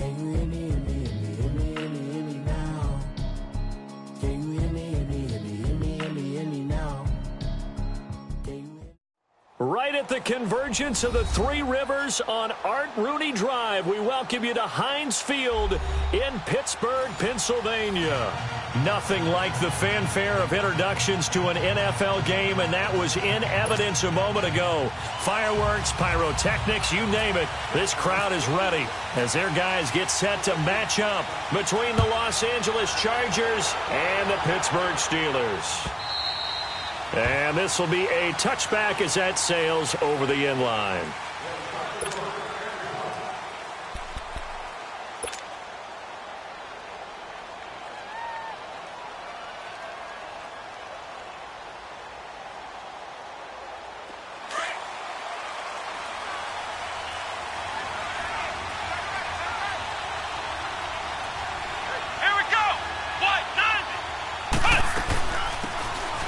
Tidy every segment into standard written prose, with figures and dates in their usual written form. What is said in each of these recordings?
Can you hear me, hear me, hear me, hear me, hear me, hear me now? Can you hear me, hear me, hear me, hear me, hear me, hear me now? Can you hear me? Right at the convergence of the Three Rivers on Art Rooney Drive, we welcome you to Heinz Field in Pittsburgh, Pennsylvania. Nothing like the fanfare of introductions to an NFL game, and that was in evidence a moment ago. Fireworks, pyrotechnics, you name it. This crowd is ready as their guys get set to match up between the Los Angeles Chargers and the Pittsburgh Steelers. And this will be a touchback as that sails over the end line.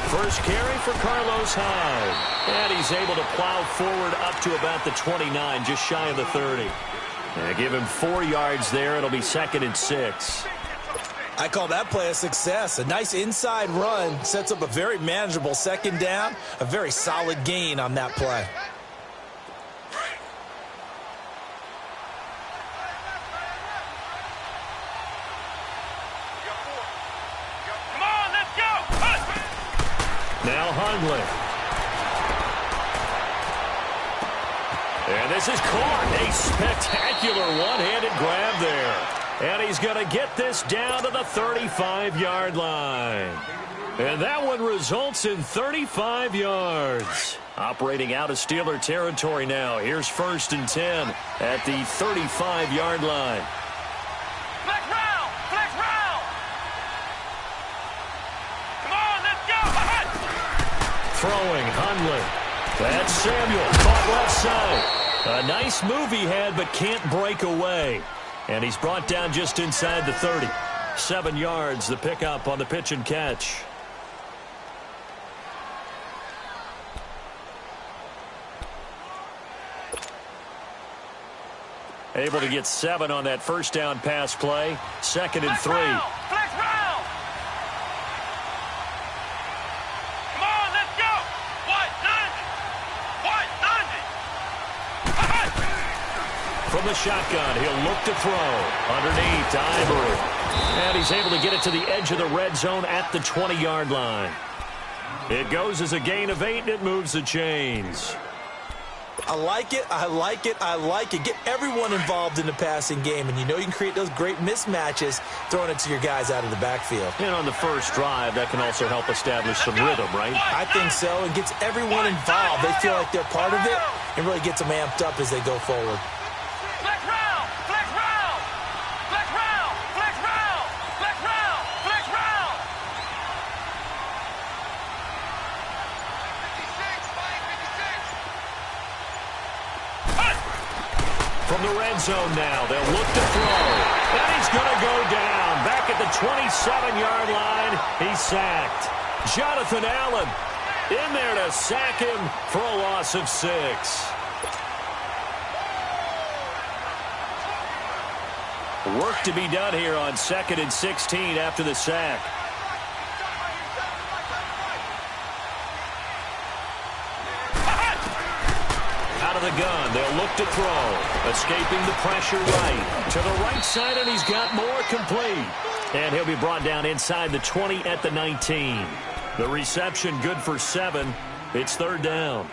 First carry for Carlos Hyde. And he's able to plow forward up to about the 29, just shy of the 30. And give him 4 yards there. It'll be 2nd and 6. I call that play a success. A nice inside run sets up a very manageable 2nd down. A very solid gain on that play. Now Hundley. And this is caught. A spectacular one-handed grab there. And he's going to get this down to the 35-yard line. And that one results in 35 yards. Operating out of Steeler territory now. Here's 1st and 10 at the 35-yard line. Throwing, Hundley. That's Samuel, caught left side. A nice move he had, but can't break away. And he's brought down just inside the 30. 7 yards, the pickup on the pitch and catch. Able to get 7 on that first down pass play. 2nd and 3. From the shotgun, he'll look to throw. Underneath to Ivory. And he's able to get it to the edge of the red zone at the 20-yard line. It goes as a gain of 8, and it moves the chains. I like it, I like it, I like it. Get everyone involved in the passing game, and you know you can create those great mismatches throwing it to your guys out of the backfield. And on the first drive, that can also help establish some rhythm, right? I think so, and gets everyone involved. They feel like they're part of it, and really gets them amped up as they go forward. From the red zone now, they'll look to throw. And he's going to go down. Back at the 27-yard line, he's sacked. Jonathan Allen in there to sack him for a loss of 6. Work to be done here on 2nd and 16 after the sack. Out of the gun, they'll look to throw. Escaping the pressure right. To the right side, and he's got more complete. And he'll be brought down inside the 20 at the 19. The reception good for 7. It's 3rd down.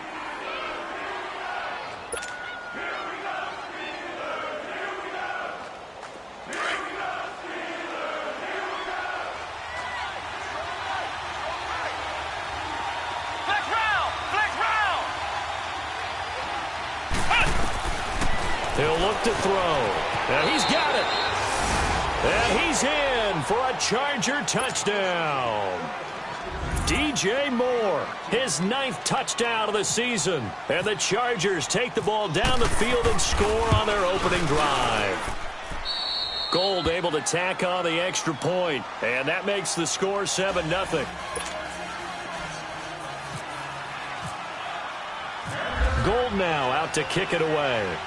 He'll look to throw. And he's got it. And he's in for a Charger touchdown. DJ Moore, his 9th touchdown of the season. And the Chargers take the ball down the field and score on their opening drive. Gold able to tack on the extra point. And that makes the score 7-0. Gold now out to kick it away.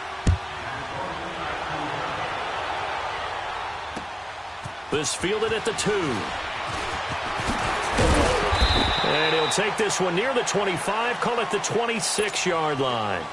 This fielded at the 2. And he'll take this one near the 25, call it the 26-yard line.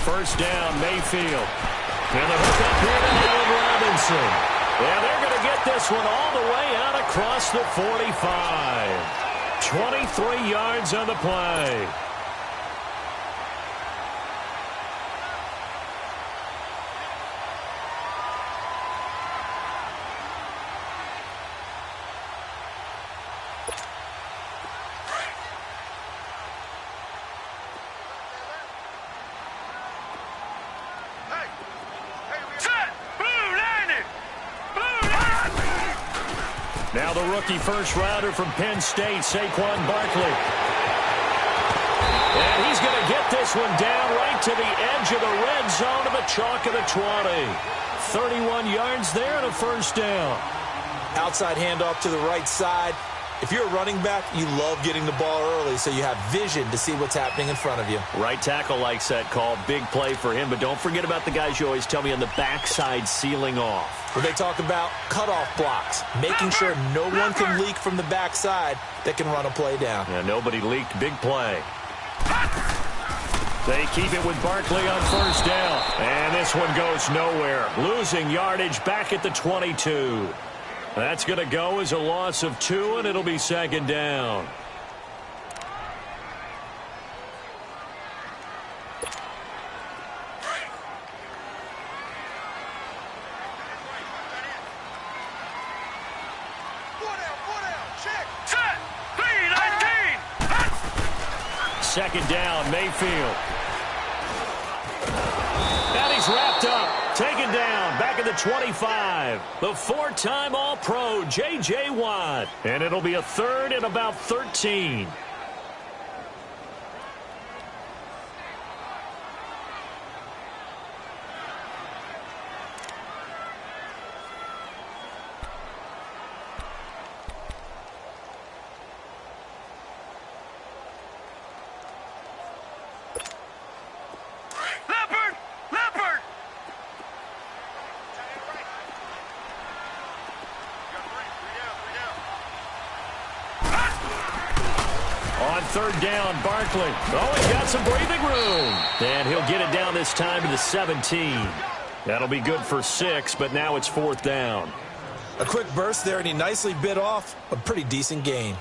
First down, Mayfield. And the hook up here to Allen Robinson. And they're going to get this one all the way out across the 45. 23 yards on the play. Now the rookie first-rounder from Penn State, Saquon Barkley. And he's going to get this one down right to the edge of the red zone of the chalk of the 20. 31 yards there and a first down. Outside handoff to the right side. If you're a running back, you love getting the ball early so you have vision to see what's happening in front of you. Right tackle likes that call. Big play for him. But don't forget about the guys you always tell me on the backside sealing off. Where they talk about cutoff blocks, making sure no one can leak from the backside that can run a play down. Yeah, nobody leaked. Big play. They keep it with Barkley on first down. And this one goes nowhere. Losing yardage back at the 22. That's going to go as a loss of 2, and it'll be second down. Second down, Mayfield. And he's wrapped up. Taken down, back at the 25. The 4-time All-Pro, J.J. Watt. And it'll be a third and about 13. Third down, Barkley. Oh, he's got some breathing room. And he'll get it down this time to the 17. That'll be good for 6, but now it's fourth down. A quick burst there, and he nicely bit off a pretty decent gain.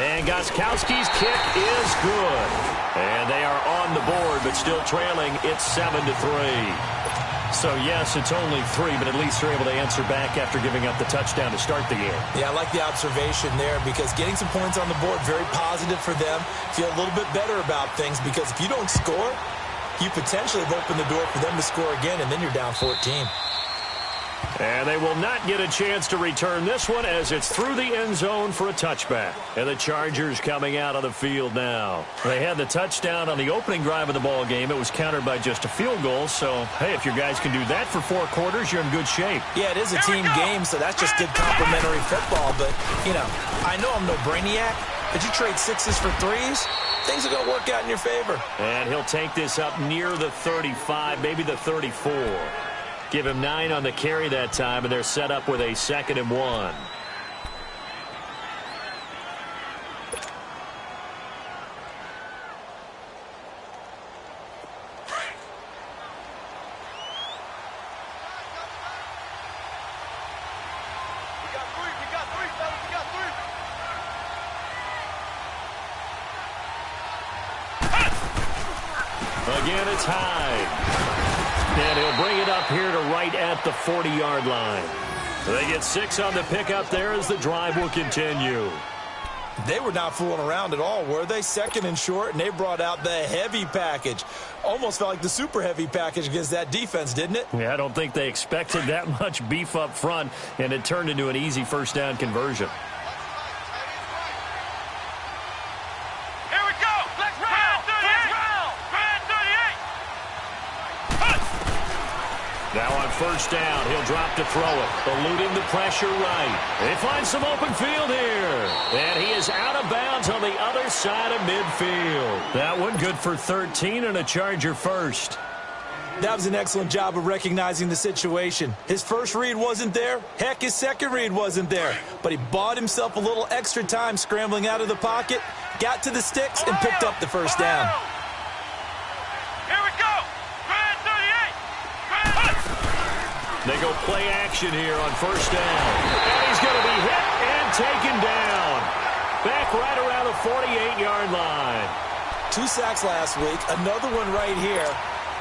And Gostkowski's kick is good. And they are on the board, but still trailing. It's 7-3. So, yes, it's only 3, but at least they're able to answer back after giving up the touchdown to start the game. Yeah, I like the observation there because getting some points on the board, very positive for them. Feel a little bit better about things because if you don't score, you potentially have opened the door for them to score again, and then you're down 14. And they will not get a chance to return this one as it's through the end zone for a touchback. And the Chargers coming out on the field now. They had the touchdown on the opening drive of the ball game. It was countered by just a field goal. So, hey, if your guys can do that for 4 quarters, you're in good shape. Yeah, it is a team game, so that's just good complimentary football. But, you know, I know I'm no brainiac, but you trade 6s for 3s, things are going to work out in your favor. And he'll take this up near the 35, maybe the 34. Give him 9 on the carry that time, and they're set up with a 2nd and 1. Again, it's high. And he'll bring it up here to right at the 40-yard line. They get 6 on the pickup there as the drive will continue. They were not fooling around at all, were they? Second and short, and they brought out the heavy package. Almost felt like the super heavy package against that defense, didn't it? Yeah, I don't think they expected that much beef up front, and it turned into an easy first down conversion. Now on first down, he'll drop to throw it, eluding the pressure right. They find some open field here, and he is out of bounds on the other side of midfield. That one good for 13 and a Charger first. That was an excellent job of recognizing the situation. His first read wasn't there. Heck, his second read wasn't there. But he bought himself a little extra time scrambling out of the pocket, got to the sticks, and picked up the first down. They go play action here on first down. And he's going to be hit and taken down. Back right around the 48-yard line. 2 sacks last week, another one right here.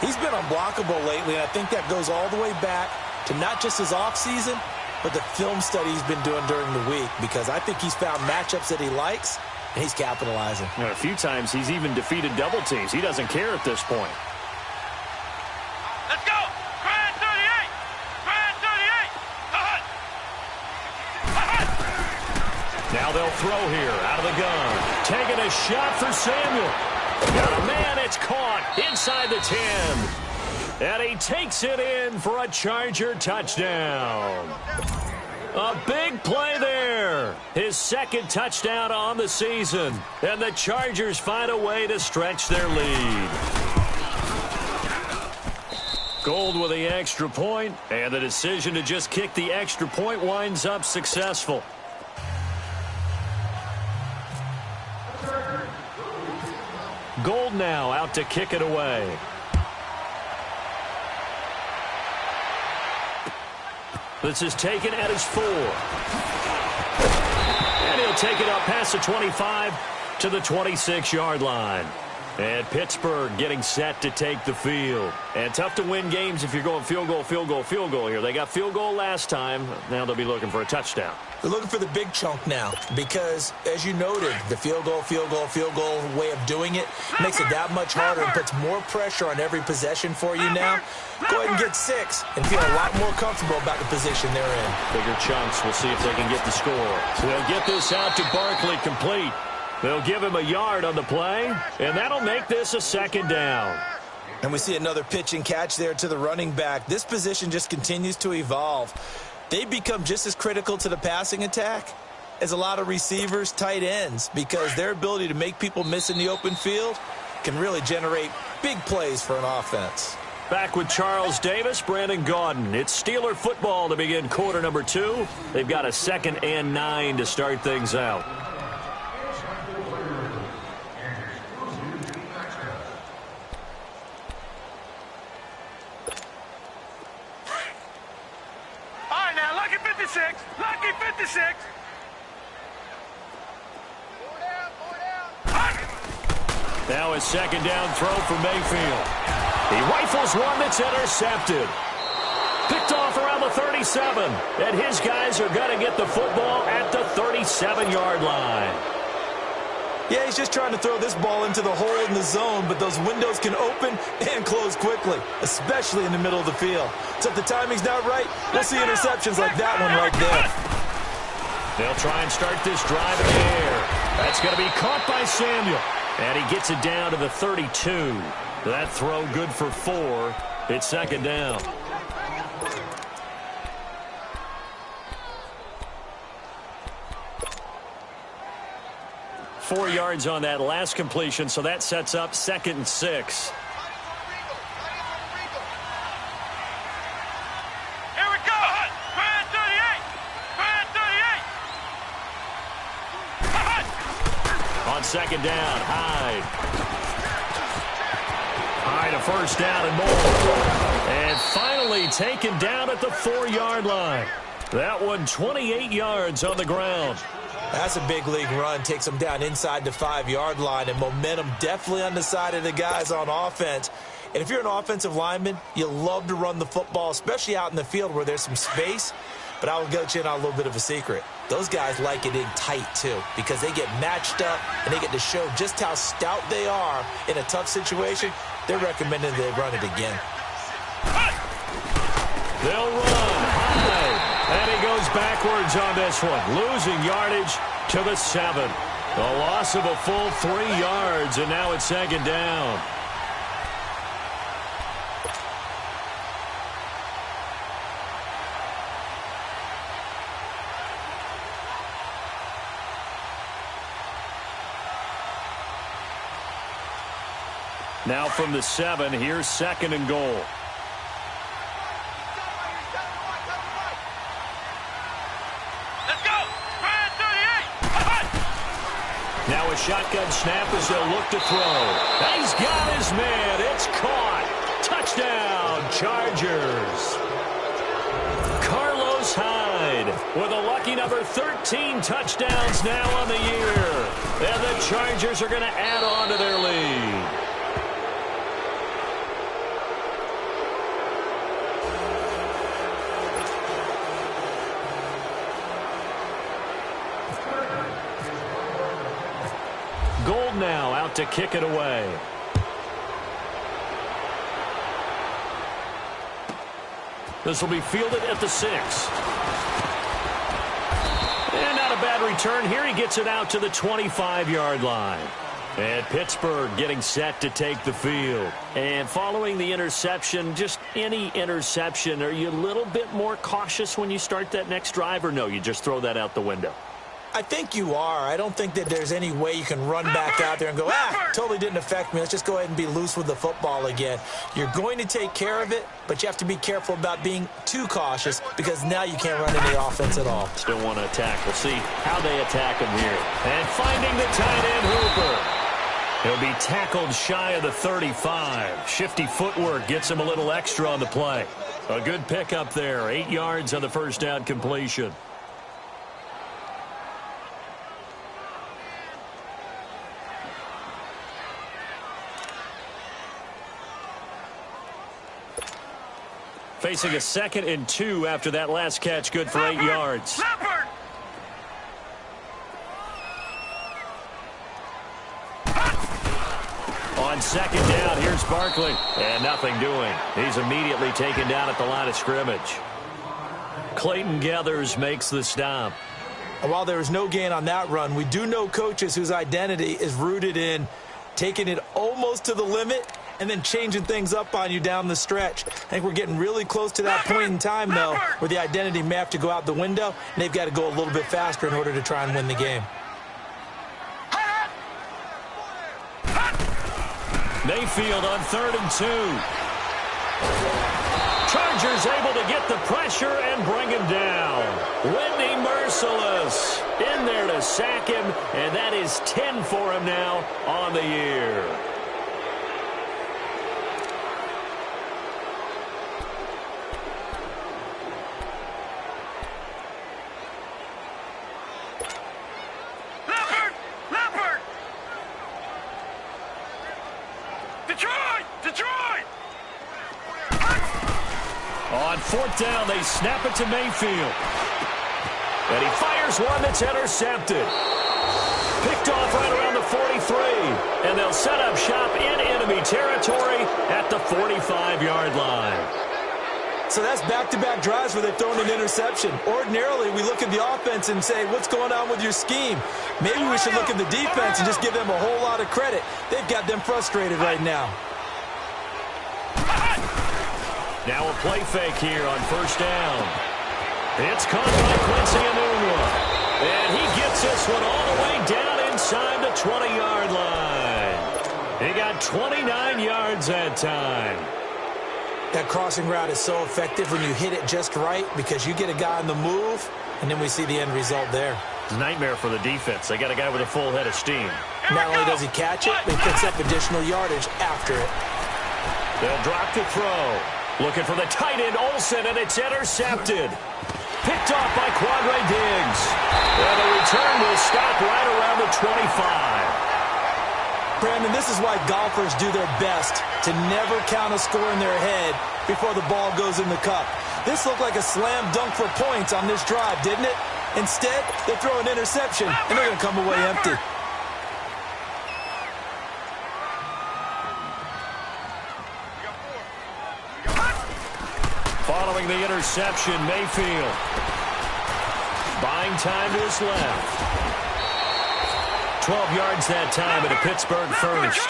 He's been unblockable lately, and I think that goes all the way back to not just his offseason, but the film study he's been doing during the week, because I think he's found matchups that he likes, and he's capitalizing. And a few times he's even defeated double teams. He doesn't care at this point. Let's go! Grand 38! Grand 38! Now they'll throw here out of the gun. Taking a shot for Samuel. Got a man, it's caught inside the 10. And he takes it in for a Charger touchdown. A big play there. His second touchdown on the season. And the Chargers find a way to stretch their lead. Gold with the extra point, and the decision to just kick the extra point winds up successful. Gold now out to kick it away. This is taken at his 4. And he'll take it up past the 25 to the 26-yard line. And Pittsburgh getting set to take the field. And tough to win games if you're going field goal, field goal, field goal here. They got field goal last time. Now they'll be looking for a touchdown. They're looking for the big chunk now because, as you noted, the field goal way of doing it makes it that much harder and puts more pressure on every possession for you now. Go ahead and get 6 and feel a lot more comfortable about the position they're in. Bigger chunks. We'll see if they can get the score. So they'll get this out to Barkley complete. They'll give him a yard on the play, and that'll make this a second down. And we see another pitch and catch there to the running back. This position just continues to evolve. They become just as critical to the passing attack as a lot of receivers, tight ends, because their ability to make people miss in the open field can really generate big plays for an offense. Back with Charles Davis, Brandon Gaudin. It's Steeler football to begin quarter number 2. They've got a 2nd and 9 to start things out. Lucky 56. Now a second down throw for Mayfield. He rifles one that's intercepted. Picked off around the 37. And his guys are going to get the football at the 37-yard line. Yeah, he's just trying to throw this ball into the hole in the zone, but those windows can open and close quickly, especially in the middle of the field. So if the timing's not right, we'll see interceptions like that one right there. They'll try and start this drive in the air. That's going to be caught by Samuel. And he gets it down to the 32. That throw good for 4. It's second down. Four yards on that last completion, so that sets up 2nd and 6. Here we go. Grand 38. Grand 38. On second down, Hyde. Hyde a first down and more. And finally taken down at the 4-yard line. That one 28 yards on the ground. That's a big league run. Takes them down inside the 5-yard line, and momentum definitely on the side of the guys on offense. And if you're an offensive lineman, you love to run the football, especially out in the field where there's some space. But I will get you in on a little bit of a secret. Those guys like it in tight, too, because they get matched up and they get to show just how stout they are in a tough situation. They're recommending they run it again. They'll run high, and he goes backwards on this one, losing yardage to the 7. A loss of a full 3 yards, and now it's second down. Now from the 7, here's second and goal. Now a shotgun snap as they'll look to throw. He's got his man. It's caught. Touchdown, Chargers. Carlos Hyde with a lucky number 13 touchdowns now on the year. And the Chargers are going to add on to their lead. Gold now out to kick it away. This will be fielded at the 6. And not a bad return here. He gets it out to the 25-yard line. And Pittsburgh getting set to take the field. And following the interception, just any interception, are you a little bit more cautious when you start that next drive, or no, you just throw that out the window? I think you are. I don't think that there's any way you can run back out there and go, totally didn't affect me. Let's just go ahead and be loose with the football again. You're going to take care of it, but you have to be careful about being too cautious because now you can't run any offense at all. Still want to attack. We'll see how they attack him here. And finding the tight end, Hooper. He'll be tackled shy of the 35. Shifty footwork gets him a little extra on the play. A good pickup there. 8 yards on the first down completion. Facing a 2nd and 2 after that last catch, good for 8 yards. On second down, here's Barkley. And nothing doing. He's immediately taken down at the line of scrimmage. Clayton Gathers makes the stop. And while there was no gain on that run, we do know coaches whose identity is rooted in taking it almost to the limit and then changing things up on you down the stretch. I think we're getting really close to that point in time, though, where the identity may have to go out the window, and they've got to go a little bit faster in order to try and win the game. Mayfield on 3rd and 2. Chargers able to get the pressure and bring him down. Whitney Merciless in there to sack him, and that is 10 for him now on the year. On 4th down, they snap it to Mayfield. And he fires one that's intercepted. Picked off right around the 43. And they'll set up shop in enemy territory at the 45-yard line. So that's back-to-back drives where they've thrown an interception. Ordinarily, we look at the offense and say, what's going on with your scheme? Maybe we should look at the defense and just give them a whole lot of credit. They've got them frustrated right now. Now a play fake here on 1st down. It's caught by Quincy Enunwa. And he gets this one all the way down inside the 20-yard line. He got 29 yards that time. That crossing route is so effective when you hit it just right because you get a guy on the move, and then we see the end result there. It's a nightmare for the defense. They got a guy with a full head of steam. Not only does he catch it, but he picks up additional yardage after it. They'll drop to throw. Looking for the tight end, Olsen, and it's intercepted. Picked off by Quandre Diggs. And the return will stop right around the 25. Brandon, this is why golfers do their best to never count a score in their head before the ball goes in the cup. This looked like a slam dunk for points on this drive, didn't it? Instead, they throw an interception, and they're going to come away empty. Following the interception, Mayfield buying time to his left. 12 yards that time, and a Pittsburgh first.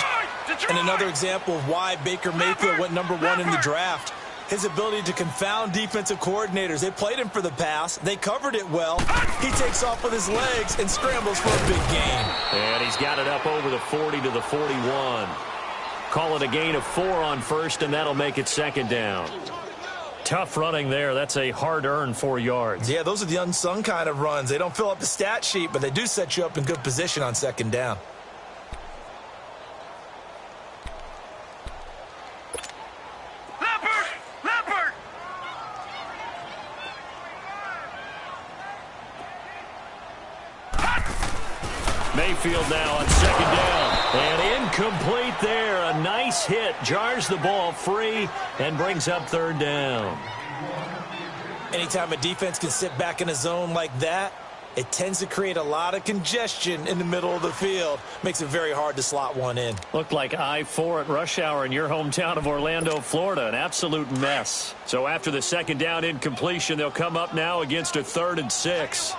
And another example of why Baker Mayfield went #1 in the draft. His ability to confound defensive coordinators. They played him for the pass. They covered it well. He takes off with his legs and scrambles for a big gain. And he's got it up over the 40 to the 41. Call it a gain of 4 on first, and that'll make it second down. Tough running there. That's a hard-earned 4 yards. Yeah, those are the unsung kind of runs. They don't fill up the stat sheet, but they do set you up in good position on second down. Mayfield now on second down. And incomplete there. A nice hit. Jars the ball free and brings up third down. Anytime a defense can sit back in a zone like that, it tends to create a lot of congestion in the middle of the field. Makes it very hard to slot one in. Looked like I-4 at rush hour in your hometown of Orlando, Florida. An absolute mess. So after the second down incompletion, they'll come up now against a 3rd and 6.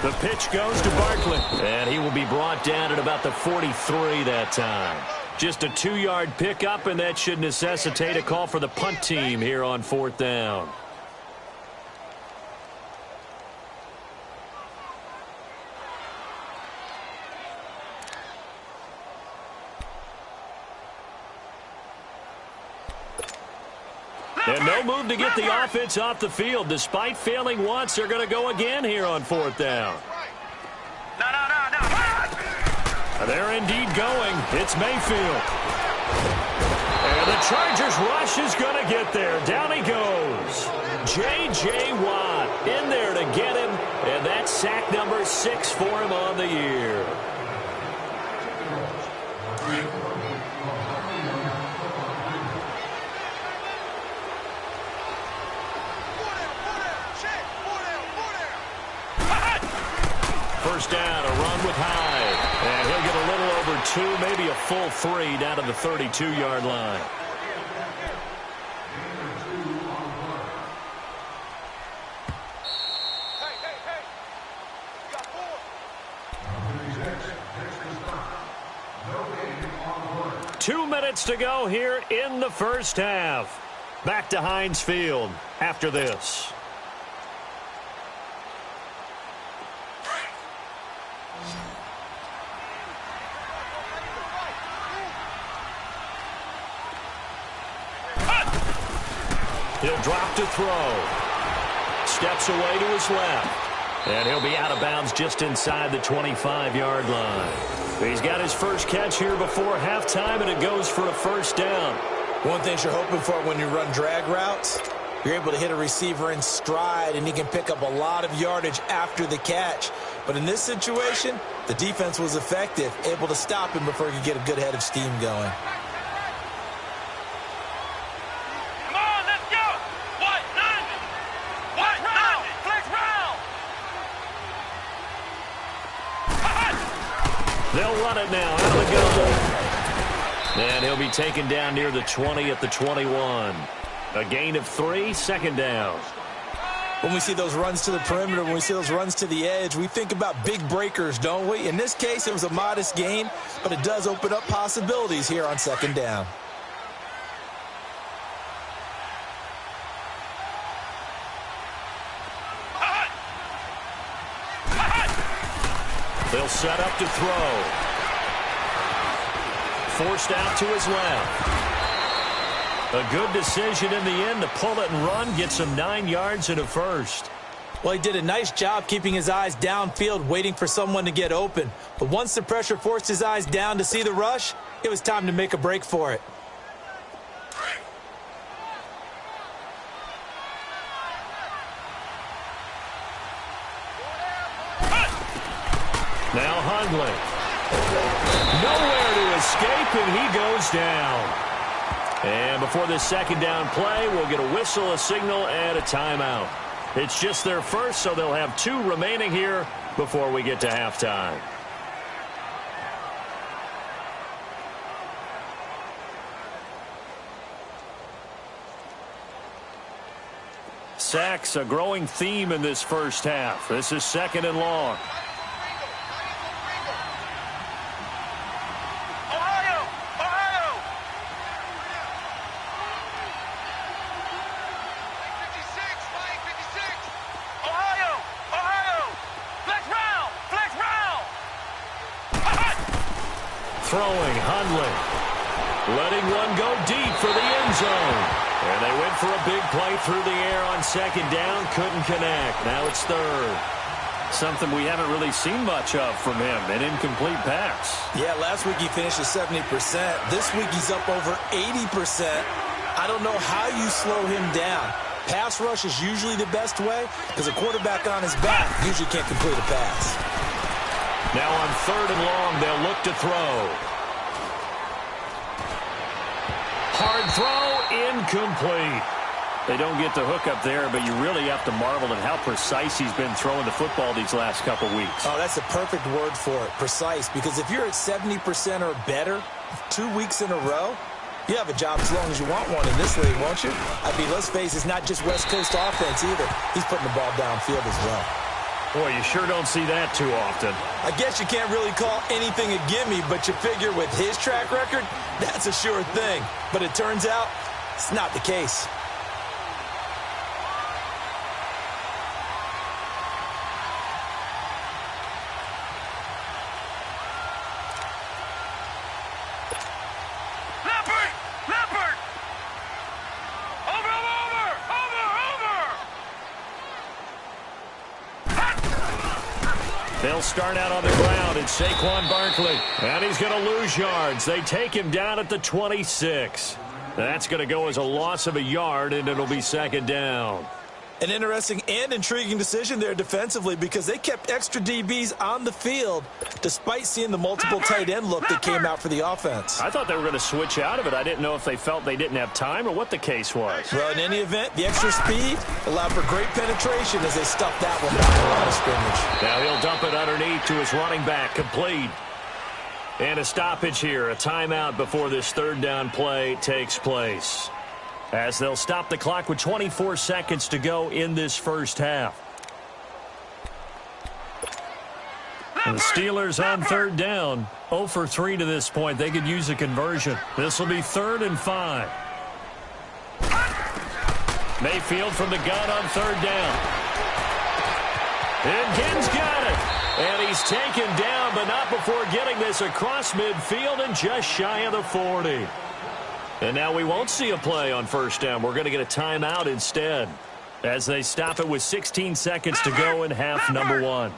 The pitch goes to Barkley, and he will be brought down at about the 43 that time. Just a 2-yard pickup, and that should necessitate a call for the punt team here on 4th down. And no move to get the offense off the field. Despite failing once, they're going to go again here on 4th down. No. They're indeed going. It's Mayfield. And the Chargers rush is going to get there. Down he goes. J.J. Watt in there to get him. And that's sack number 6 for him on the year. First down, a run with Hyde. And he'll get a little over 2, maybe a full 3 down to the 32-yard line. Hey. 2 minutes to go here in the first half. Back to Heinz Field after this. He'll drop to throw. Steps away to his left. And he'll be out of bounds just inside the 25-yard line. He's got his first catch here before halftime, and it goes for a first down. One thing you're hoping for when you run drag routes, you're able to hit a receiver in stride, and he can pick up a lot of yardage after the catch. But in this situation, the defense was effective, able to stop him before he could get a good head of steam going. They'll run it now out of the gun. And he'll be taken down near the 20 at the 21. A gain of 3, second down. When we see those runs to the perimeter, when we see those runs to the edge, we think about big breakers, don't we? In this case, it was a modest gain, but it does open up possibilities here on second down. They'll set up to throw. Forced out to his left. A good decision in the end to pull it and run. Gets him 9 yards and a first. Well, he did a nice job keeping his eyes downfield, waiting for someone to get open. But once the pressure forced his eyes down to see the rush, it was time to make a break for it. Now Hundley. Nowhere to escape, and he goes down. And before this second down play, we'll get a whistle, a signal, and a timeout. It's just their first, so they'll have 2 remaining here before we get to halftime. Sacks, a growing theme in this first half. This is 2nd and long. Throwing, Hundley. Letting one go deep for the end zone. And they went for a big play through the air on 2nd down. Couldn't connect. Now it's 3rd. Something we haven't really seen much of from him. An incomplete pass. Yeah, last week he finished at 70%. This week he's up over 80%. I don't know how you slow him down. Pass rush is usually the best way because a quarterback on his back usually can't complete a pass. Now on 3rd and long, they'll look to throw. Hard throw, incomplete. They don't get the hook up there, but you really have to marvel at how precise he's been throwing the football these last couple weeks. Oh, that's the perfect word for it, precise, because if you're at 70% or better 2 weeks in a row, you have a job as long as you want one in this league, won't you? I mean, let's face it, it's not just West Coast offense either. He's putting the ball downfield as well. Boy, you sure don't see that too often. I guess you can't really call anything a gimme, but you figure with his track record, that's a sure thing. But it turns out, it's not the case. They'll start out on the ground. It's Saquon Barkley. And he's going to lose yards. They take him down at the 26. That's going to go as a loss of a yard, and it'll be 2nd down. An interesting and intriguing decision there defensively because they kept extra DBs on the field despite seeing the multiple tight end look that came out for the offense. I thought they were going to switch out of it. I didn't know if they felt they didn't have time or what the case was. Well, in any event, the extra speed allowed for great penetration as they stuffed that one down the line of scrimmage. Now he'll dump it underneath to his running back, complete. And a stoppage here, a timeout before this 3rd down play takes place, as they'll stop the clock with 24 seconds to go in this first half. And the Steelers on 3rd down, 0 for 3 to this point. They could use a conversion. This will be 3rd and 5. Mayfield from the gun on 3rd down. And Ginn's got it. And he's taken down, but not before getting this across midfield and just shy of the 40. And now we won't see a play on 1st down. We're going to get a timeout instead as they stop it with 16 seconds to go in half number 1.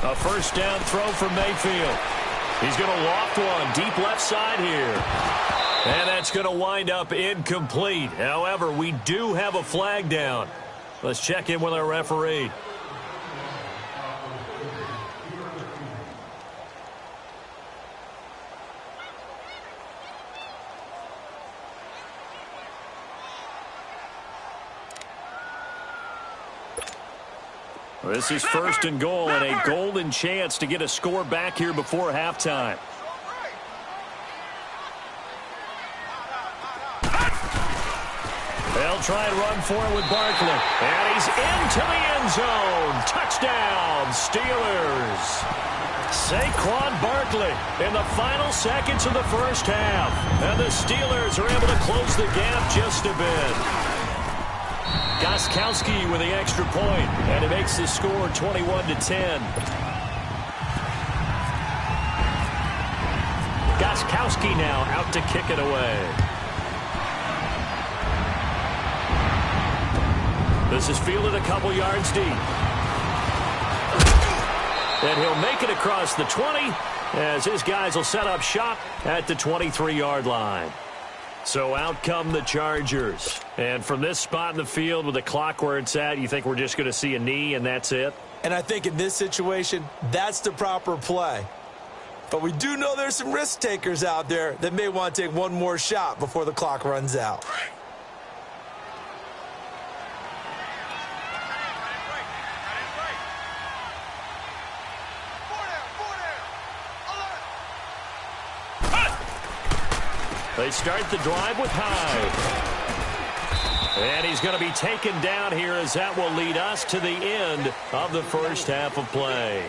A 1st down throw from Mayfield. He's going to loft one deep left side here. And that's going to wind up incomplete. However, we do have a flag down. Let's check in with our referee. This is 1st and goal and a golden chance to get a score back here before halftime. They'll try and run for it with Barkley. And he's into the end zone. Touchdown, Steelers. Saquon Barkley in the final seconds of the first half. And the Steelers are able to close the gap just a bit. Gostkowski with the extra point, and it makes the score 21-10. Gostkowski now out to kick it away. This is fielded a couple yards deep. And he'll make it across the 20 as his guys will set up shop at the 23-yard line. So out come the Chargers. And from this spot in the field with the clock where it's at, you think we're just going to see a knee and that's it? And I think in this situation, that's the proper play. But we do know there's some risk takers out there that may want to take one more shot before the clock runs out. They start the drive with Hyde. And he's going to be taken down here as that will lead us to the end of the first half of play.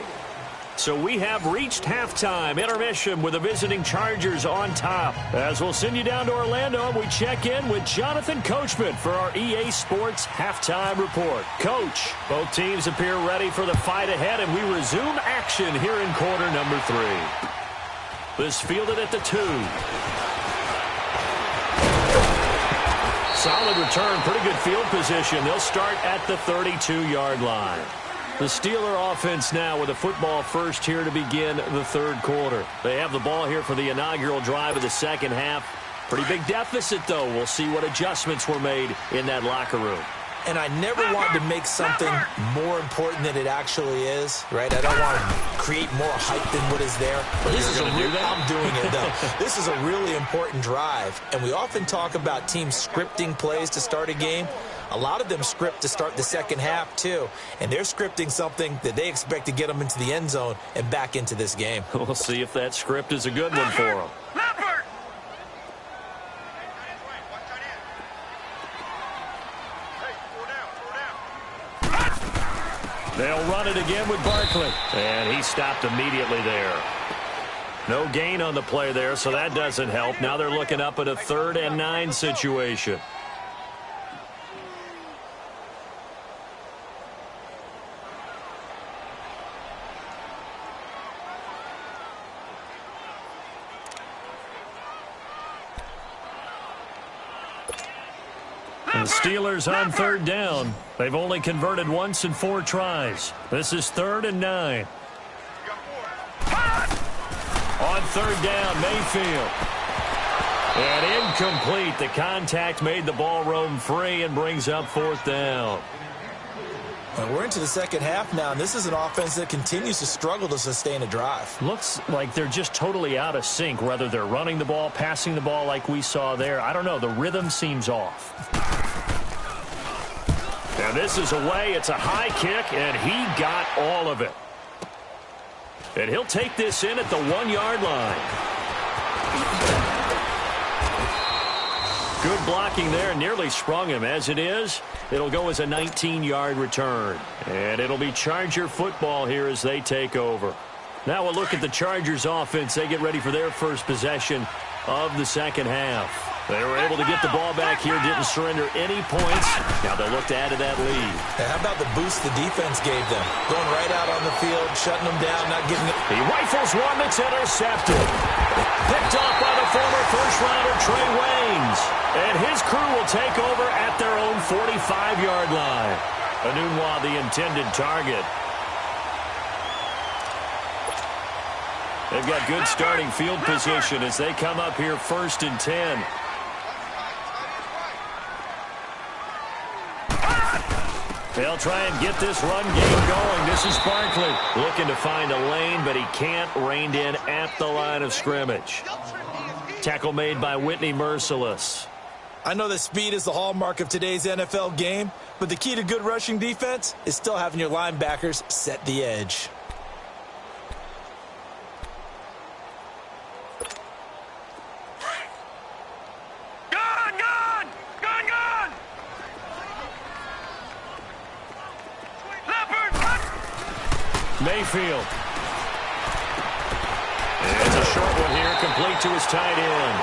So we have reached halftime intermission with the visiting Chargers on top. As we'll send you down to Orlando, we check in with Jonathan Coachman for our EA Sports halftime report. Coach, both teams appear ready for the fight ahead, and we resume action here in quarter number 3. This fielded at the 2. Solid return, pretty good field position. They'll start at the 32-yard line. The Steeler offense now with a football first here to begin the third quarter. They have the ball here for the inaugural drive of the second half. Pretty big deficit, though. We'll see what adjustments were made in that locker room. And I never want to make something more important than it actually is, right? I don't want to create more hype than what is there. But this is I'm doing it, though. This is a really important drive. And we often talk about teams scripting plays to start a game. A lot of them script to start the second half, too. And they're scripting something that they expect to get them into the end zone and back into this game. We'll see if that script is a good one for them. They'll run it again with Barkley. And he stopped immediately there. No gain on the play there, so that doesn't help. Now they're looking up at a 3rd and 9 situation. The Steelers on 3rd down. They've only converted once in 4 tries. This is 3rd and 9. On 3rd down, Mayfield. And incomplete. The contact made the ball roam free and brings up 4th down. Well, we're into the second half now, and this is an offense that continues to struggle to sustain a drive. Looks like they're just totally out of sync, whether they're running the ball, passing the ball like we saw there. I don't know. The rhythm seems off. And this is away. It's a high kick, and he got all of it. And he'll take this in at the 1-yard line. Good blocking there. Nearly sprung him. As it is, it'll go as a 19-yard return. And it'll be Charger football here as they take over. Now we'll look at the Chargers offense. They get ready for their first possession of the second half. They were able to get the ball back here, didn't surrender any points. Now they'll look to add to that lead. Hey, how about the boost the defense gave them? Going right out on the field, shutting them down, not giving it. He rifles one that's intercepted. Picked off by the former first-rounder Trey Waynes. And his crew will take over at their own 45-yard line. Anunwa, the intended target. They've got good starting field position as they come up here 1st and 10. They'll try and get this run game going. This is Barkley looking to find a lane, but he can't. Reined in at the line of scrimmage. Tackle made by Whitney Merciless. I know that speed is the hallmark of today's NFL game, but the key to good rushing defense is still having your linebackers set the edge. Mayfield. It's a short one here, complete to his tight end.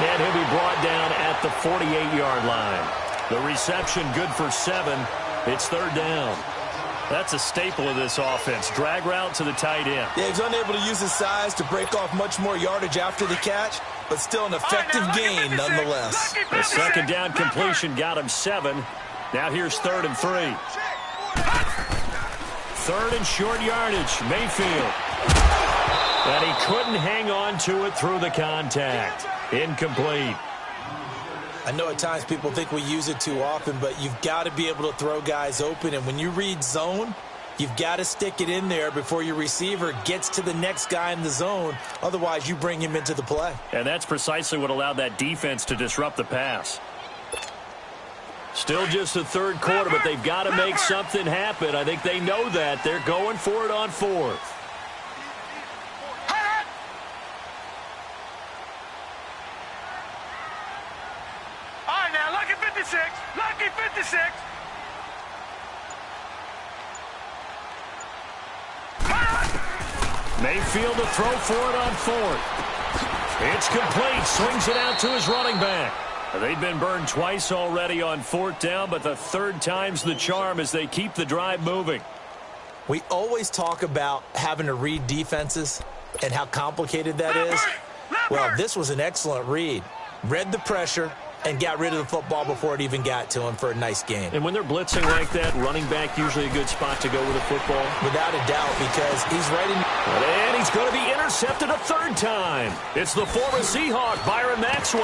And he'll be brought down at the 48-yard line. The reception good for 7. It's 3rd down. That's a staple of this offense. Drag route to the tight end. Yeah, he's unable to use his size to break off much more yardage after the catch, but still an effective gain nonetheless. The 2nd down completion got him 7. Now here's 3rd and 3. 3rd and short yardage. Mayfield. And he couldn't hang on to it through the contact. Incomplete. I know at times people think we use it too often, but you've got to be able to throw guys open. And when you read zone, you've got to stick it in there before your receiver gets to the next guy in the zone. Otherwise, you bring him into the play. And that's precisely what allowed that defense to disrupt the pass. Still just the third quarter, but they've got to make something happen. I think they know that. They're going for it on fourth. All right, now, lucky 56. Lucky 56. Mayfield to throw for it on fourth. It's complete. Swings it out to his running back. They've been burned twice already on fourth down, but the third time's the charm as they keep the drive moving. We always talk about having to read defenses and how complicated that is. Well, this was an excellent read. Read the pressure and got rid of the football before it even got to him for a nice game. And when they're blitzing like that, running back usually a good spot to go with a football. Without a doubt, because he's right in. And he's going to be intercepted a third time. It's the former Seahawk, Byron Maxwell.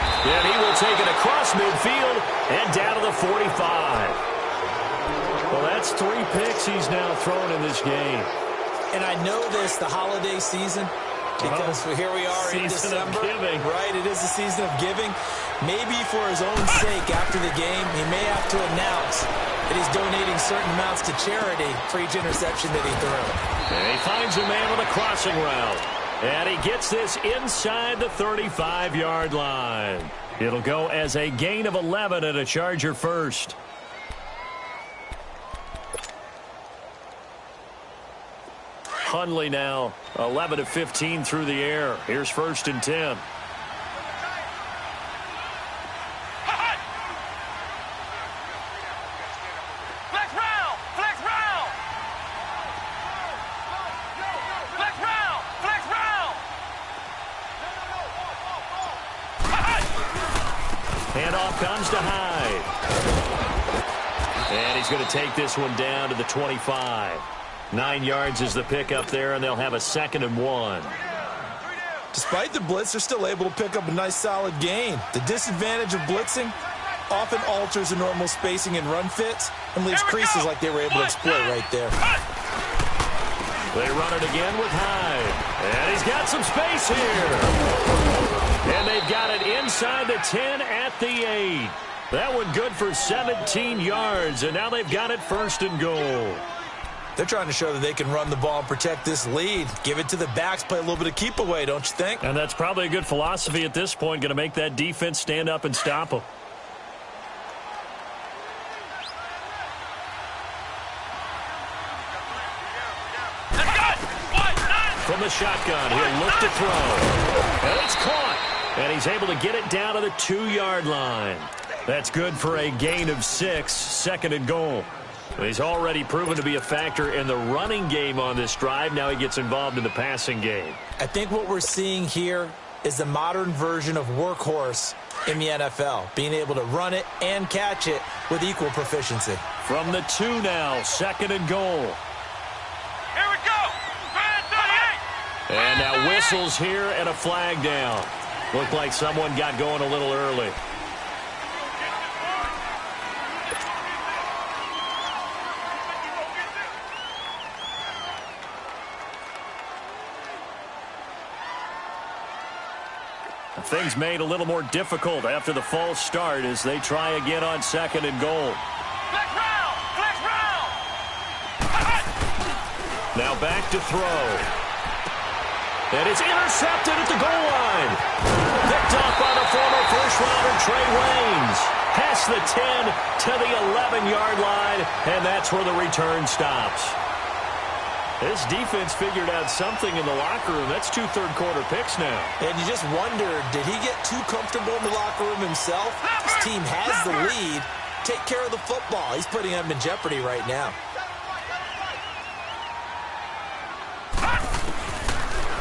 And he will take it across midfield and down to the 45. Well, that's 3 picks he's now thrown in this game. And I know this, the holiday season, because here we are in December. Right, it is the season of giving. Maybe for his own sake after the game, he may have to announce that he's donating certain amounts to charity for each interception that he threw. And he finds a man on the crossing route. And he gets this inside the 35-yard line. It'll go as a gain of 11 and a Charger first. Hundley now 11 of 15 through the air. Here's 1st and 10. Handoff comes to Hyde. And he's going to take this one down to the 25. 9 yards is the pickup there, and they'll have a 2nd and 1. Despite the blitz, they're still able to pick up a nice, solid gain. The disadvantage of blitzing often alters the normal spacing and run fits and leaves creases like they were able to exploit right there. They run it again with Hyde. And he's got some space here. And they've got it inside the 10 at the 8. That one good for 17 yards, and now they've got it 1st and goal. They're trying to show that they can run the ball and protect this lead. Give it to the backs, play a little bit of keep away, don't you think? And that's probably a good philosophy at this point, going to make that defense stand up and stop them. From the shotgun, he'll look to throw. And it's caught. And he's able to get it down to the 2-yard line. That's good for a gain of 6, 2nd and goal. He's already proven to be a factor in the running game on this drive. Now he gets involved in the passing game. I think what we're seeing here is the modern version of workhorse in the NFL, being able to run it and catch it with equal proficiency. From the 2 now, 2nd and goal. Here we go. 38. And now whistles here and a flag down. Looked like someone got going a little early. Things made a little more difficult after the false start as they try again on 2nd and goal. Flex round. Flex round. Now back to throw. And it's intercepted at the goal line. Picked off by the former first-rounder Trey Waynes. Past the 10 to the 11-yard line, and that's where the return stops. This defense figured out something in the locker room. That's 2 third-quarter picks now. And you just wonder, did he get too comfortable in the locker room himself? His team has the lead. Take care of the football. He's putting them in jeopardy right now.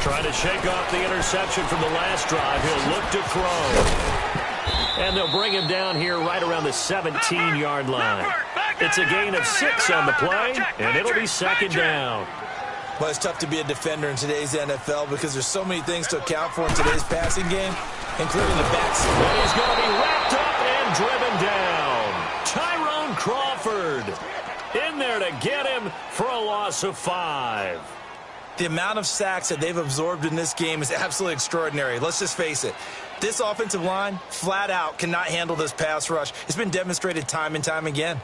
Trying to shake off the interception from the last drive. He'll look to throw. And they'll bring him down here right around the 17-yard line. It's a gain of 6 on the play, and it'll be 2nd down. Well, it's tough to be a defender in today's NFL because there's so many things to account for in today's passing game, including the backs. And he's going to be wrapped up and driven down. Tyrone Crawford in there to get him for a loss of 5. The amount of sacks that they've absorbed in this game is absolutely extraordinary. Let's just face it. This offensive line, flat out, cannot handle this pass rush. It's been demonstrated time and time again.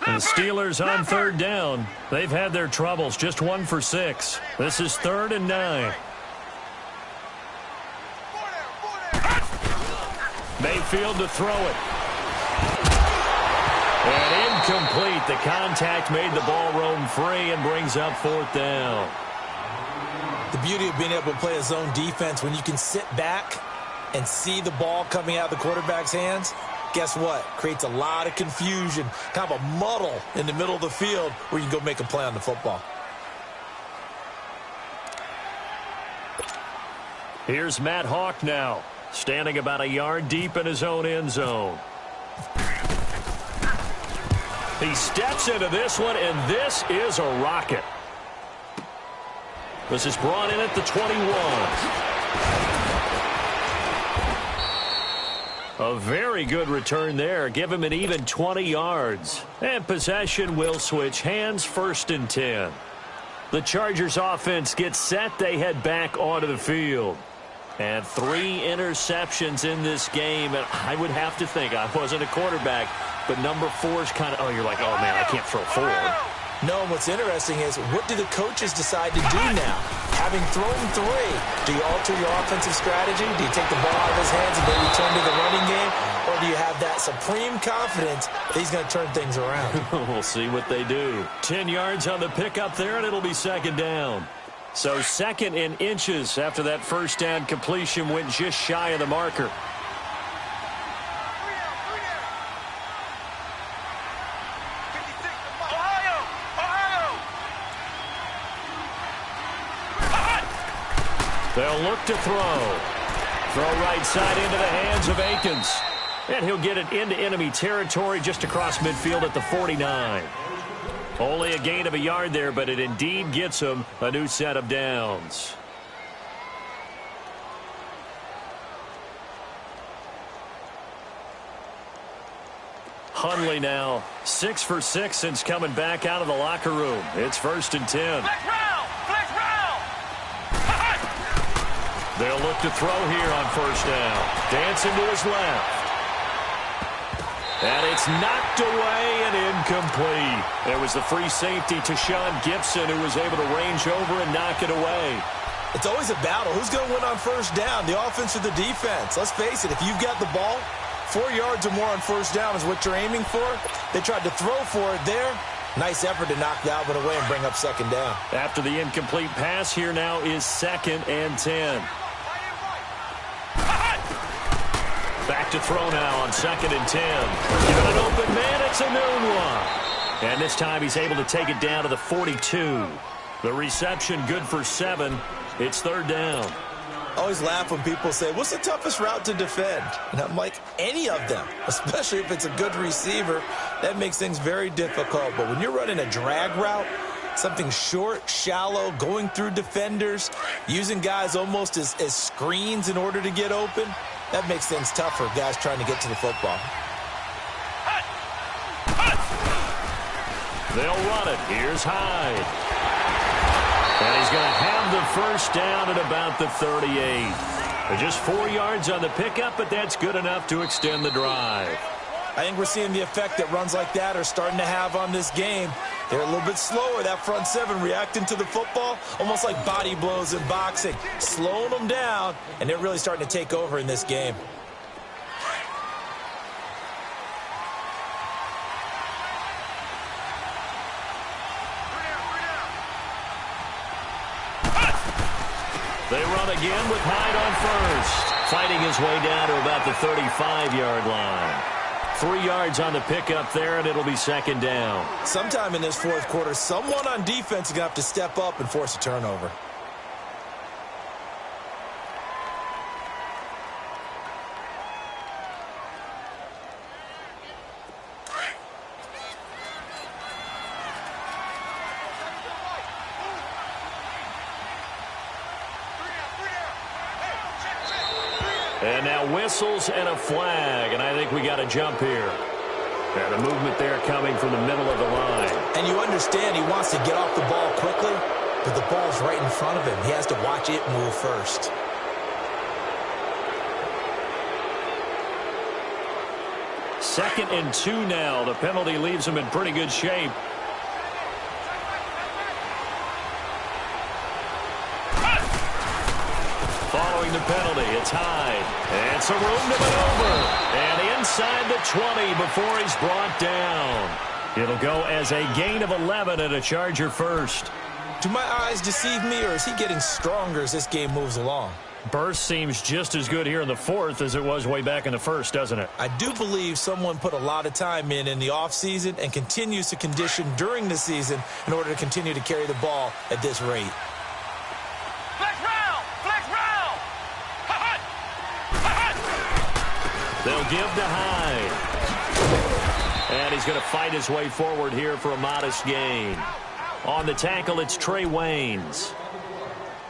And the Steelers on 3rd down. They've had their troubles, just 1 for 6. This is 3rd and 9. Mayfield to throw it. And incomplete. The contact made the ball roam free and brings up 4th down. The beauty of being able to play a zone defense when you can sit back and see the ball coming out of the quarterback's hands, guess what? Creates a lot of confusion, kind of a muddle in the middle of the field where you can go make a play on the football. Here's Matt Hawk now, standing about a yard deep in his own end zone. He steps into this one, and this is a rocket. This is brought in at the 21. A very good return there. Give him an even 20 yards. And possession will switch hands, 1st and 10. The Chargers offense gets set. They head back onto the field. And 3 interceptions in this game. And I would have to think, I wasn't a quarterback, but number 4 is kind of, oh, you're like, oh, man, I can't throw 4. No, what's interesting is what do the coaches decide to do now? Having thrown 3, do you alter your offensive strategy? Do you take the ball out of his hands and maybe turn to the running game? Or do you have that supreme confidence that he's going to turn things around? We'll see what they do. 10 yards on the pickup there, and it'll be 2nd down. So 2nd and inches after that 1st down completion went just shy of the marker. They'll look to throw. Throw right side into the hands of Akins. And he'll get it into enemy territory just across midfield at the 49. Only a gain of a yard there, but it indeed gets him a new set of downs. Hundley now 6 for 6 since coming back out of the locker room. It's 1st and 10. They'll look to throw here on 1st down. Dancing to his left. And it's knocked away and incomplete. There was the free safety to Sean Gibson, who was able to range over and knock it away. It's always a battle. Who's going to win on 1st down, the offense or the defense? Let's face it, if you've got the ball, 4 yards or more on 1st down is what you're aiming for. They tried to throw for it there. Nice effort to knock that one away and bring up 2nd down. After the incomplete pass, here now is 2nd and 10. Back to throw now on 2nd and 10. Given an open man, it's a new one. And this time he's able to take it down to the 42. The reception good for 7. It's 3rd down. I always laugh when people say, what's the toughest route to defend? And I'm like, any of them, especially if it's a good receiver. That makes things very difficult. But when you're running a drag route, something short, shallow, going through defenders, using guys almost as screens in order to get open, that makes things tough for guys trying to get to the football. They'll run it. Here's Hyde. And he's going to have the 1st down at about the 38. Just 4 yards on the pickup, but that's good enough to extend the drive. I think we're seeing the effect that runs like that are starting to have on this game. They're a little bit slower, that front 7 reacting to the football, almost like body blows in boxing, slowing them down, and they're really starting to take over in this game. They run again with Hyde on 1st, fighting his way down to about the 35-yard line. 3 yards on the pickup there, and it'll be 2nd down. Sometime in this 4th quarter, someone on defense is going to have to step up and force a turnover. And now whistles and a flag, and I think we got a jump here. And a movement there coming from the middle of the line. And you understand he wants to get off the ball quickly, but the ball's right in front of him. He has to watch it move first. Second and 2 now. The penalty leaves him in pretty good shape. Following the penalty, it's Hyde. And some room to maneuver. And inside the 20 before he's brought down. It'll go as a gain of 11 and a Charger first. Do my eyes deceive me, or is he getting stronger as this game moves along? Burst seems just as good here in the fourth as it was way back in the first, doesn't it? I do believe someone put a lot of time in the offseason and continues to condition during the season in order to continue to carry the ball at this rate. Flex round! Flex round! They'll give to Hyde. And he's going to fight his way forward here for a modest gain. On the tackle, it's Trey Waynes.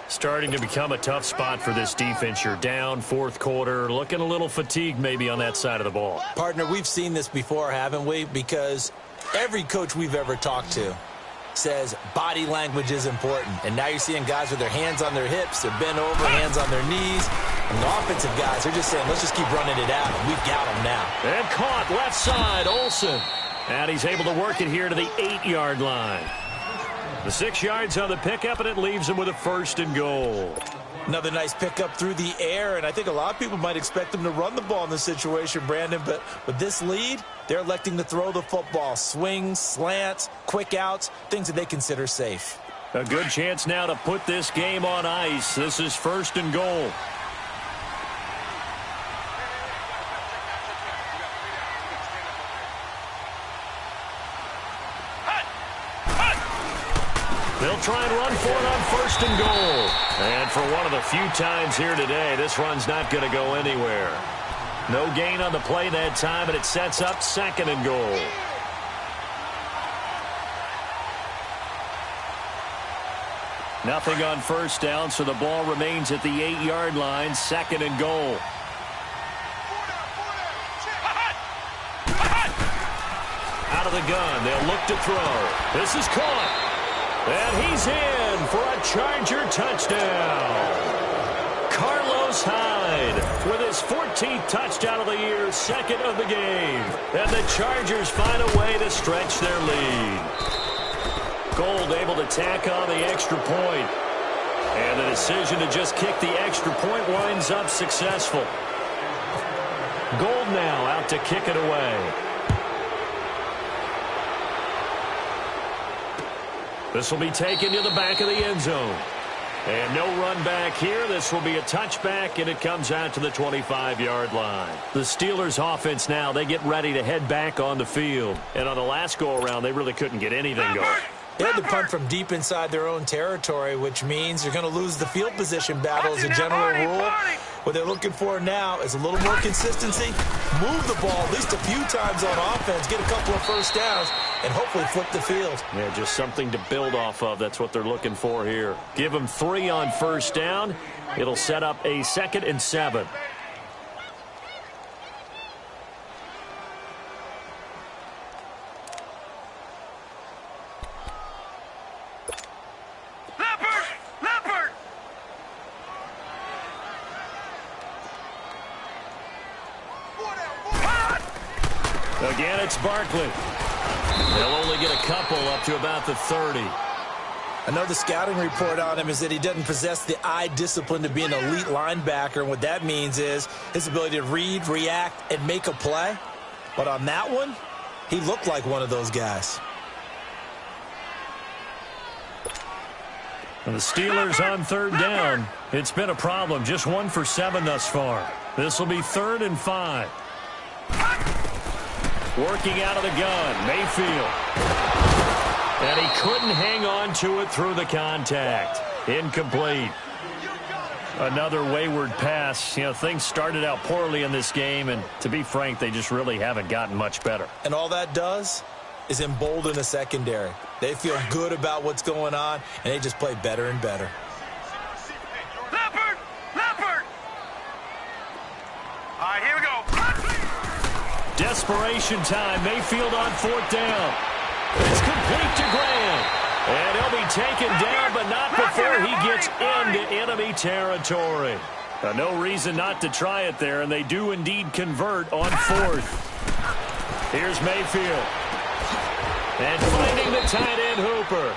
Starting to become a tough spot for this defense. You're down fourth quarter, looking a little fatigued maybe on that side of the ball. Partner, we've seen this before, haven't we? Because every coach we've ever talked to says body language is important. And now you're seeing guys with their hands on their hips, they're bent over, hands on their knees. And the offensive guys, they're just saying, let's just keep running it out. And we've got them now. And caught left side, Olsen. And he's able to work it here to the 8-yard line. The 6 yards on the pickup, and it leaves him with a first and goal. Another nice pickup through the air, and I think a lot of people might expect them to run the ball in this situation, Brandon, but with this lead, they're electing to throw the football. Swings, slants, quick outs, things that they consider safe. A good chance now to put this game on ice. This is first and goal. They'll try and run for it on first and goal. And for one of the few times here today, this run's not going to go anywhere. No gain on the play that time, and it sets up second and goal. Nothing on first down, so the ball remains at the 8-yard line, second and goal. Out of the gun, they'll look to throw. This is caught. And he's in for a Charger touchdown. Carlos Hyde with his 14th touchdown of the year, second of the game. And the Chargers find a way to stretch their lead. Gold able to tack on the extra point. And the decision to just kick the extra point winds up successful. Gold now out to kick it away. This will be taken to the back of the end zone. And no run back here. This will be a touchback, and it comes out to the 25-yard line. The Steelers' offense now, they get ready to head back on the field. And on the last go-around, they really couldn't get anything going. They had to punt from deep inside their own territory, which means you're going to lose the field position battle as a general rule. What they're looking for now is a little more consistency, move the ball at least a few times on offense, get a couple of first downs, and hopefully flip the field. Yeah, just something to build off of. That's what they're looking for here. Give them 3 on first down. It'll set up a 2nd and 7. Again, it's Barkley. They'll only get a couple up to about the 30. I know the scouting report on him is that he doesn't possess the eye discipline to be an elite linebacker. And what that means is his ability to read, react, and make a play. But on that one, he looked like one of those guys. And the Steelers on third down. It's been a problem. Just 1 for 7 thus far. This will be 3rd and 5. Working out of the gun, Mayfield. And he couldn't hang on to it through the contact. Incomplete. Another wayward pass. You know, things started out poorly in this game, and to be frank, they just really haven't gotten much better. And all that does is embolden the secondary. They feel good about what's going on, and they just play better and better. right, here we go. Desperation time. Mayfield on 4th down. It's complete to Graham. And he'll be taken down, but not before he gets into enemy territory. No reason not to try it there, and they do indeed convert on 4th. Here's Mayfield. And finding the tight end Hooper.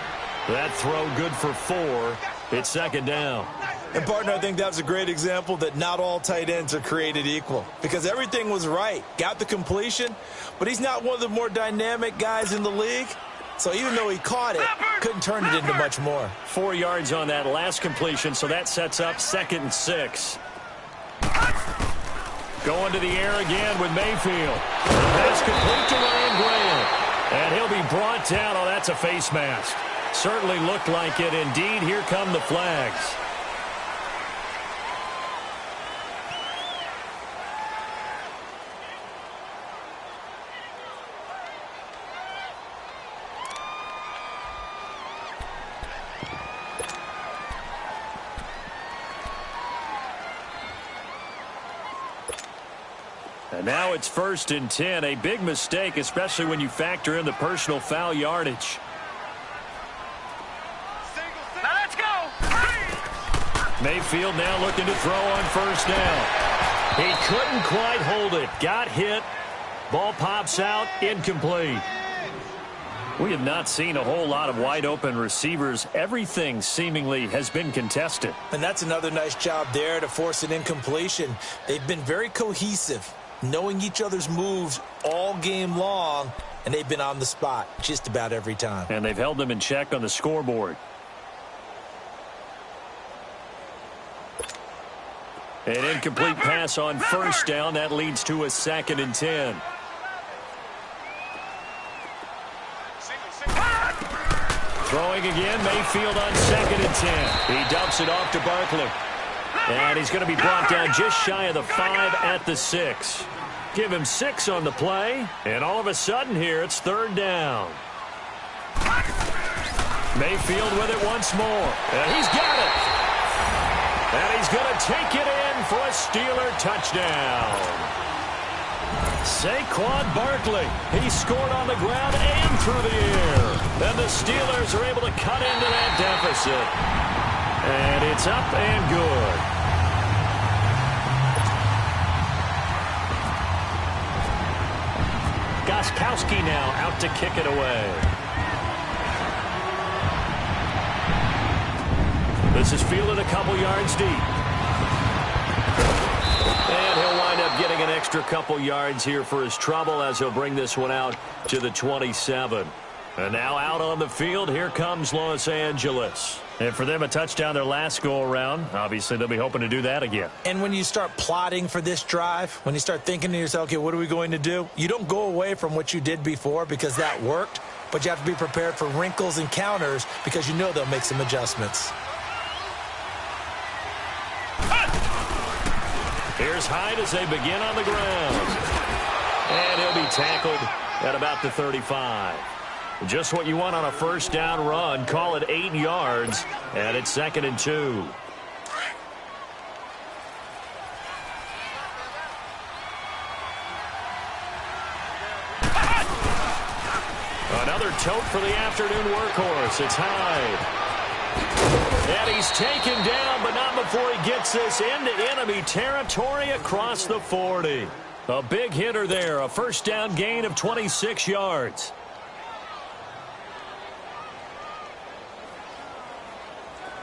That throw good for 4. It's 2nd down. And, partner, I think that was a great example that not all tight ends are created equal because everything was right. Got the completion, but he's not one of the more dynamic guys in the league. So even though he caught it, couldn't turn it into much more. 4 yards on that last completion, so that sets up 2nd and 6. Going to the air again with Mayfield. Pass complete to Ryan Graham. And he'll be brought down. Oh, that's a face mask. Certainly looked like it. Indeed, here come the flags. And now it's 1st and 10. A big mistake, especially when you factor in the personal foul yardage. Now let's go. Mayfield now looking to throw on 1st down. He couldn't quite hold it. Got hit. Ball pops out. Incomplete. We have not seen a whole lot of wide open receivers. Everything seemingly has been contested. And that's another nice job there to force an incompletion. They've been very cohesive, knowing each other's moves all game long, and they've been on the spot just about every time. And they've held them in check on the scoreboard. An incomplete pass on 1st down. That leads to a 2nd and 10. Throwing again, Mayfield on 2nd and 10. He dumps it off to Barkley. And he's going to be brought down just shy of the 5 at the 6. Give him 6 on the play, and all of a sudden here it's 3rd down. Mayfield with it once more, and he's got it. And he's going to take it in for a Steeler touchdown. Saquon Barkley, he scored on the ground and through the air. And the Steelers are able to cut into that deficit. And it's up and good. Gostkowski now out to kick it away. This is fielded a couple yards deep. And he'll wind up getting an extra couple yards here for his trouble as he'll bring this one out to the 27. And now out on the field, here comes Los Angeles. And for them, a touchdown their last go-around. Obviously, they'll be hoping to do that again. And when you start plotting for this drive, when you start thinking to yourself, okay, what are we going to do? You don't go away from what you did before because that worked, but you have to be prepared for wrinkles and counters because you know they'll make some adjustments. Here's Hyde as they begin on the ground. And he'll be tackled at about the 35. Just what you want on a 1st down run. Call it 8 yards, and it's 2nd and 2. Another tote for the afternoon workhorse. It's Hyde. And he's taken down, but not before he gets this into enemy territory across the 40. A big hitter there, a 1st down gain of 26 yards.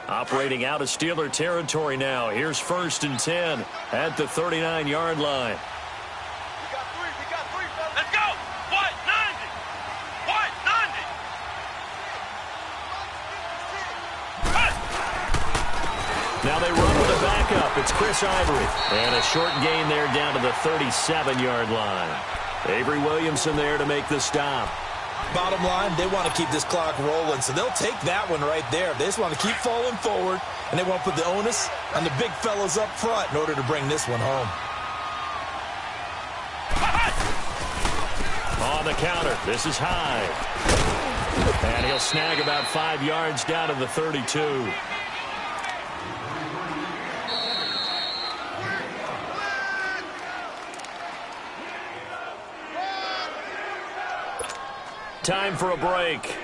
Operating out of Steeler territory now. Here's 1st and 10 at the 39-yard line. We got three, fellas. Let's go. What? 90. What? 90. Now they run with a backup. It's Chris Ivory. And a short gain there down to the 37-yard line. Avery Williamson there to make the stop. Bottom line, they want to keep this clock rolling, so they'll take that one right there. They just want to keep falling forward, and they want to put the onus on the big fellas up front in order to bring this one home. On the counter, this is Hyde. And he'll snag about 5 yards down to the 32. Time for a break.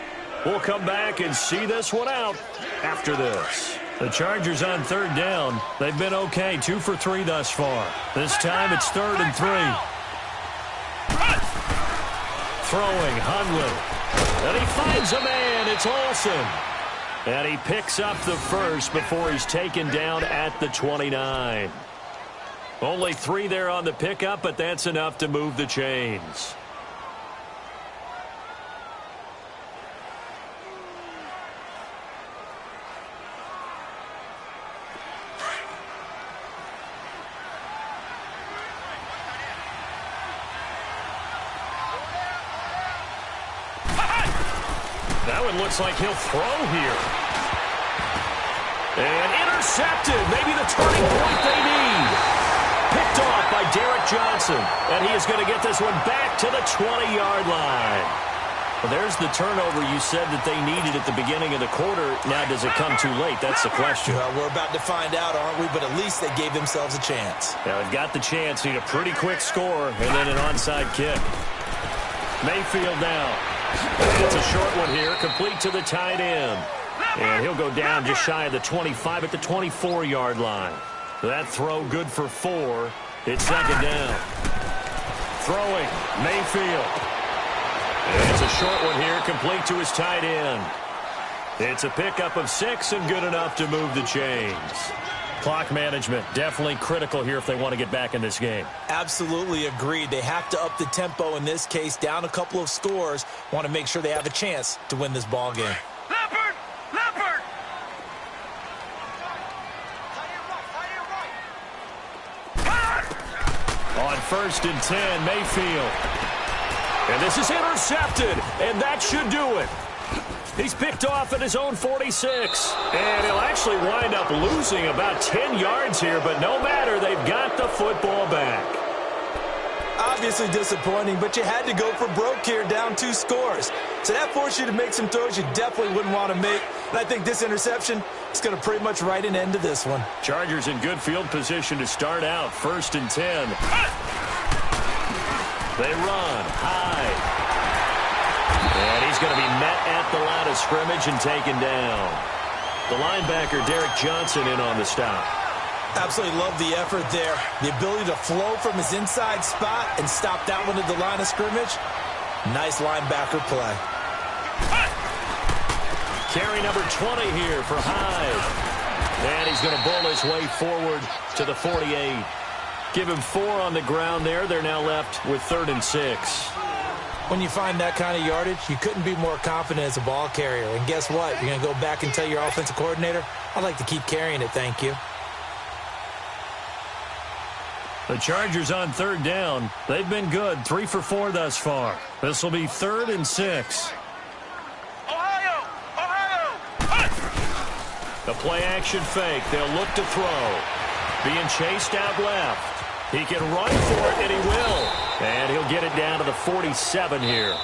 We'll come back and see this one out after this. The Chargers on third down. They've been okay, 2 for 3 thus far. This time it's 3rd and 3. Throwing, Hundley. And he finds a man. It's Olsen. And he picks up the first before he's taken down at the 29. Only 3 there on the pickup, but that's enough to move the chains. That one looks like he'll throw here. And intercepted. Maybe the turning point they need. Picked off by Derek Johnson. And he is going to get this one back to the 20-yard line. Well, there's the turnover you said that they needed at the beginning of the quarter. Now, does it come too late? That's the question. Well, we're about to find out, aren't we? But at least they gave themselves a chance. Now, they've got the chance. Need a pretty quick score and then an onside kick. Mayfield now. It's a short one here, complete to the tight end. And he'll go down just shy of the 25 at the 24-yard line. That throw good for 4. It's second down. Throwing, Mayfield. And it's a short one here, complete to his tight end. It's a pickup of 6 and good enough to move the chains. Clock management, definitely critical here if they want to get back in this game. Absolutely agreed. They have to up the tempo in this case, down a couple of scores. Want to make sure they have a chance to win this ball game. Leopard! Leopard! On 1st and 10, Mayfield. And this is intercepted, and that should do it. He's picked off at his own 46. And he'll actually wind up losing about 10 yards here, but no matter, they've got the football back. Obviously disappointing, but you had to go for broke here, down 2 scores. So that forced you to make some throws you definitely wouldn't want to make. And I think this interception is going to pretty much write an end to this one. Chargers in good field position to start out, 1st and 10. They run high. And he's going to be met at the line of scrimmage and taken down. The linebacker, Derek Johnson, in on the stop. Absolutely love the effort there. The ability to flow from his inside spot and stop that one at the line of scrimmage. Nice linebacker play. Carry number 20 here for Hyde. And he's going to bull his way forward to the 48. Give him 4 on the ground there. They're now left with 3rd and 6. When you find that kind of yardage, you couldn't be more confident as a ball carrier. And guess what? You're going to go back and tell your offensive coordinator, I'd like to keep carrying it, thank you. The Chargers on 3rd down. They've been good, 3 for 4 thus far. This will be 3rd and 6. Ohio! Ohio! The play-action fake. They'll look to throw. Being chased out left. He can run for it, and he will. And he'll get it down to the 47 here.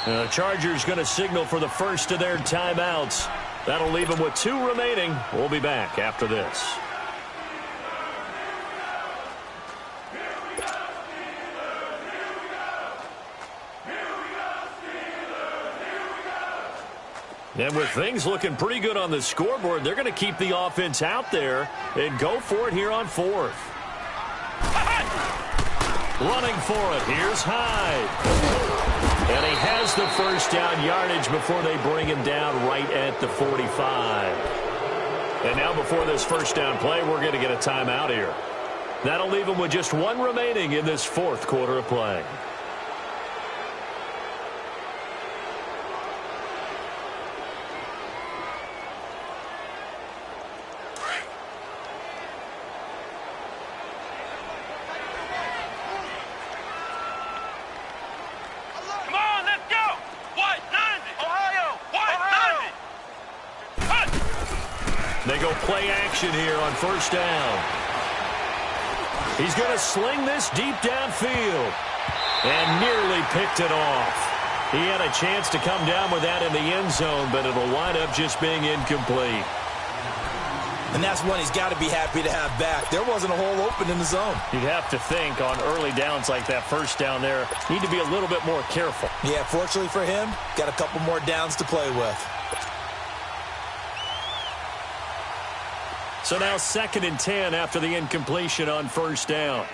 The Chargers going to signal for the first of their timeouts. That'll leave them with 2 remaining. We'll be back after this. And with things looking pretty good on the scoreboard, they're going to keep the offense out there and go for it here on 4th. Running for it. Here's Hyde. And he has the first down yardage before they bring him down right at the 45. And now before this first down play, we're going to get a timeout here. That'll leave him with just 1 remaining in this 4th quarter of play. They go play action here on 1st down. He's going to sling this deep downfield. And nearly picked it off. He had a chance to come down with that in the end zone, but it'll wind up just being incomplete. And that's one he's got to be happy to have back. There wasn't a hole open in the zone. You'd have to think on early downs like that first down there, need to be a little bit more careful. Yeah, fortunately for him, got a couple more downs to play with. So now 2nd and 10 after the incompletion on first down.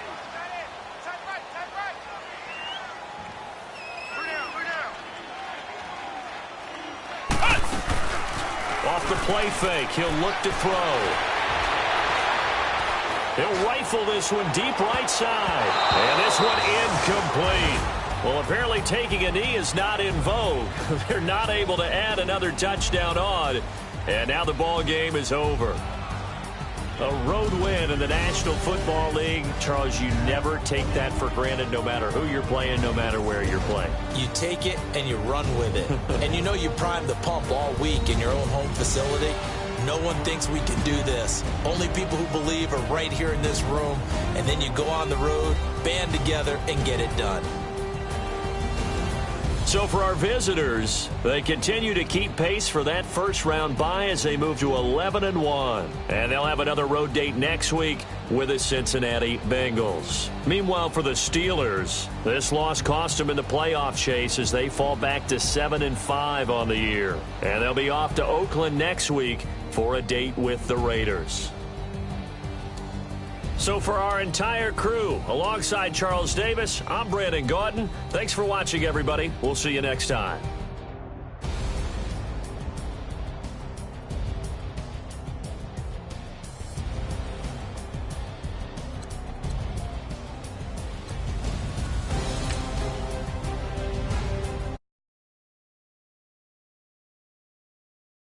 Off the play fake, he'll look to throw. He'll rifle this one deep right side. And this one incomplete. Well, apparently taking a knee is not in vogue. They're not able to add another touchdown on. And now the ball game is over. A road win in the National Football League. Charles, you never take that for granted no matter who you're playing, no matter where you're playing. You take it and you run with it. And you know you primed the pump all week in your own home facility. No one thinks we can do this. Only people who believe are right here in this room. And then you go on the road, band together, and get it done. So for our visitors, they continue to keep pace for that first-round bye as they move to 11-1. And they'll have another road date next week with the Cincinnati Bengals. Meanwhile, for the Steelers, this loss cost them in the playoff chase as they fall back to 7-5 on the year. And they'll be off to Oakland next week for a date with the Raiders. So for our entire crew, alongside Charles Davis, I'm Brandon Gaudin. Thanks for watching, everybody. We'll see you next time.